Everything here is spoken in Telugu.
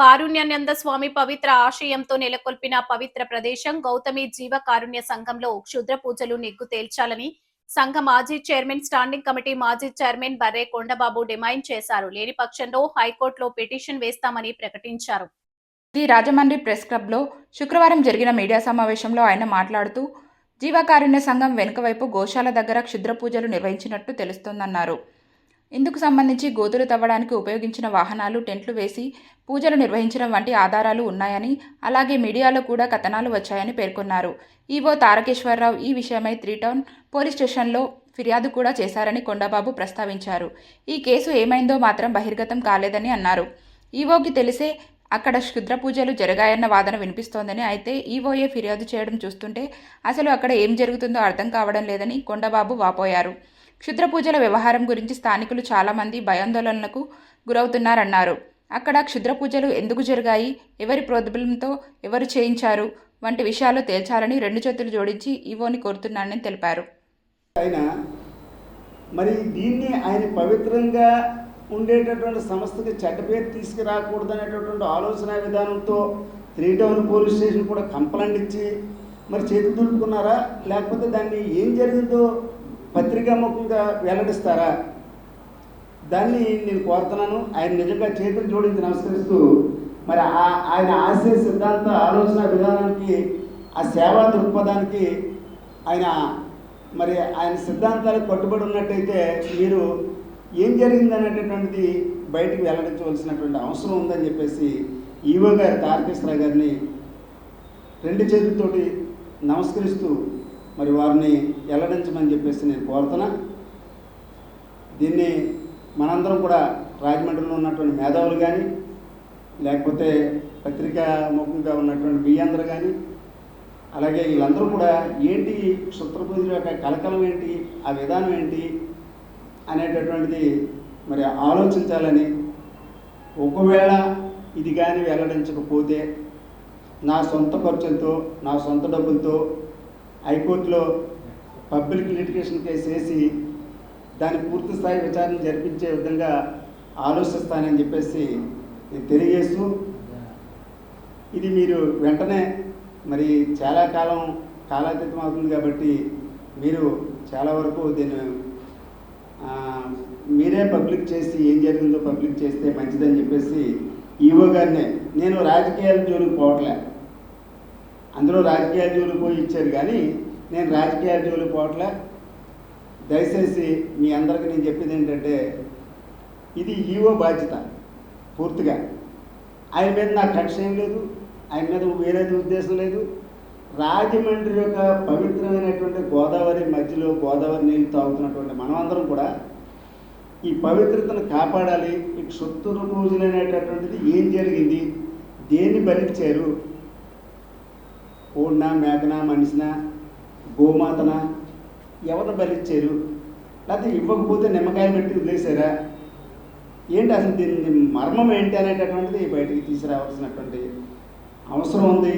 కారుణ్యానంద స్వామి పవిత్ర ఆశయంతో నెలకొల్పిన పవిత్ర ప్రదేశం గౌతమి జీవ కారుణ్య సంఘంలో క్షుద్ర పూజలు నెగ్గు తేల్చాలని సంఘ మాజీ చైర్మన్ స్టాండింగ్ కమిటీ మాజీ చైర్మన్ బర్రే కొండబాబు డిమాండ్ చేశారు. లేని పక్షంలో హైకోర్టులో పిటిషన్ వేస్తామని ప్రకటించారు. ది రాజమండ్రి ప్రెస్ క్లబ్లో శుక్రవారం జరిగిన మీడియా సమావేశంలో ఆయన మాట్లాడుతూ జీవకారుణ్య సంఘం వెనుక వైపు గోశాల దగ్గర క్షుద్ర పూజలు నిర్వహించినట్టు తెలుస్తోందన్నారు. ఇందుకు సంబంధించి గోతులు తవ్వడానికి ఉపయోగించిన వాహనాలు టెంట్లు వేసి పూజలు నిర్వహించడం వంటి ఆధారాలు ఉన్నాయని, అలాగే మీడియాలో కూడా కథనాలు వచ్చాయని పేర్కొన్నారు. ఈవో తారకేశ్వరరావు ఈ విషయమై 3 టౌన్ పోలీస్ స్టేషన్లో ఫిర్యాదు కూడా చేశారని కొండబాబు ప్రస్తావించారు. ఈ కేసు ఏమైందో మాత్రం బహిర్గతం కాలేదని అన్నారు. ఈవోకి తెలిసే అక్కడ క్షుద్ర పూజలు జరిగాయన్న వాదన వినిపిస్తోందని, అయితే ఈవోఏ ఫిర్యాదు చేయడం చూస్తుంటే అసలు అక్కడ ఏం జరుగుతుందో అర్థం కావడం లేదని కొండబాబు వాపోయారు. క్షుద్ర పూజల వ్యవహారం గురించి స్థానికులు చాలామంది భయాందోళనలకు గురవుతున్నారన్నారు. అక్కడ క్షుద్ర పూజలు ఎందుకు జరిగాయి, ఎవరి ప్రోద్బలంతో ఎవరు చేయించారు వంటి విషయాలు తేల్చాలని 2 చేతులు జోడించి ఈవోని కోరుతున్నానని తెలిపారు. మరి దీన్ని ఆయన పవిత్రంగా ఉండేటటువంటి సంస్థకి చెడ్డ పేరు తీసుకురాకూడదు అనేటటువంటి ఆలోచన విధానంతో 3 టౌన్ పోలీస్ స్టేషన్ కూడా కంప్లైంట్ ఇచ్చి మరి చేతులు దులుపుకున్నారా, లేకపోతే దాన్ని ఏం జరిగిందో పత్రికాముఖంగా వెల్లడిస్తారా? దాన్ని నేను కోరుతున్నాను. ఆయన నిజంగా చేతులు జోడించి నమస్కరిస్తూ మరి ఆయన ఆశయ సిద్ధాంత ఆలోచన విధానానికి, ఆ సేవా దృక్పథానికి ఆయన సిద్ధాంతాలకు కట్టుబడి ఉన్నట్టయితే మీరు ఏం జరిగింది అనేటటువంటిది బయటికి వెల్లడించవలసినటువంటి అవసరం ఉందని చెప్పేసి ఈవో గారు తారకేశ్వరరావు గారిని 2 చేతులతోటి నమస్కరిస్తూ మరి వారిని వెల్లడించమని చెప్పేసి నేను కోరుతున్నా. దీన్ని మనందరం కూడా రాజమండ్రిలో ఉన్నటువంటి మేధావులు కానీ, లేకపోతే పత్రికా ముఖంగా ఉన్నటువంటి బియ్యందరూ కానీ, అలాగే వీళ్ళందరూ కూడా ఏంటి క్షుద్ర పూజల యొక్క కలకలం ఏంటి, ఆ విధానం ఏంటి అనేటటువంటిది మరి ఆలోచించాలని, ఒకవేళ ఇది కానీ వెల్లడించకపోతే నా సొంత ఖర్చులతో, నా సొంత డబ్బులతో హైకోర్టులో పబ్లిక్ లిటిగేషన్ కేసు వేసి దాని పూర్తి స్థాయి విచారణ జరిపించే విధంగా ఆలోచిస్తానని చెప్పేసి నేను తెలియజేస్తూ, ఇది మీరు వెంటనే మరి చాలా కాలాతీతం అవుతుంది కాబట్టి మీరు చాలా వరకు దీన్ని మీరే పబ్లిక్ చేసి ఏం జరిగిందో పబ్లిక్ చేస్తే మంచిదని చెప్పేసి ఈవో గారినే, నేను రాజకీయాల జోలికి పోవట్లే, అందులో రాజకీయాల జోలికి పోయి ఇచ్చారు కానీ నేను రాజకీయాల జోలికి పోవట్లే. దయచేసి మీ అందరికీ నేను చెప్పేది ఏంటంటే, ఇది ఈవో బాధ్యత పూర్తిగా. ఆయన మీద నాకు కక్ష ఏం లేదు, ఆయన మీద వేరేది ఉద్దేశం లేదు. రాజమండ్రి యొక్క పవిత్రమైనటువంటి గోదావరి మధ్యలో గోదావరి నీళ్ళు తాగుతున్నటువంటి మనమందరం కూడా ఈ పవిత్రతను కాపాడాలి. ఈ క్షుద్ర పూజలు అనేటటువంటిది ఏం జరిగింది, దేన్ని బలిచ్చారు, కోడినా మేకనా మనిషినా గోమాతనా ఎవరిని బలిచ్చారు, లేకపోతే ఇవ్వకపోతే నిమ్మకాయ పెట్టి వదిలేశారా, ఏంటి అసలు దీన్ని మర్మం ఏంటి అనేటటువంటిది బయటికి తీసుకురావాల్సినటువంటి అవసరం ఉంది.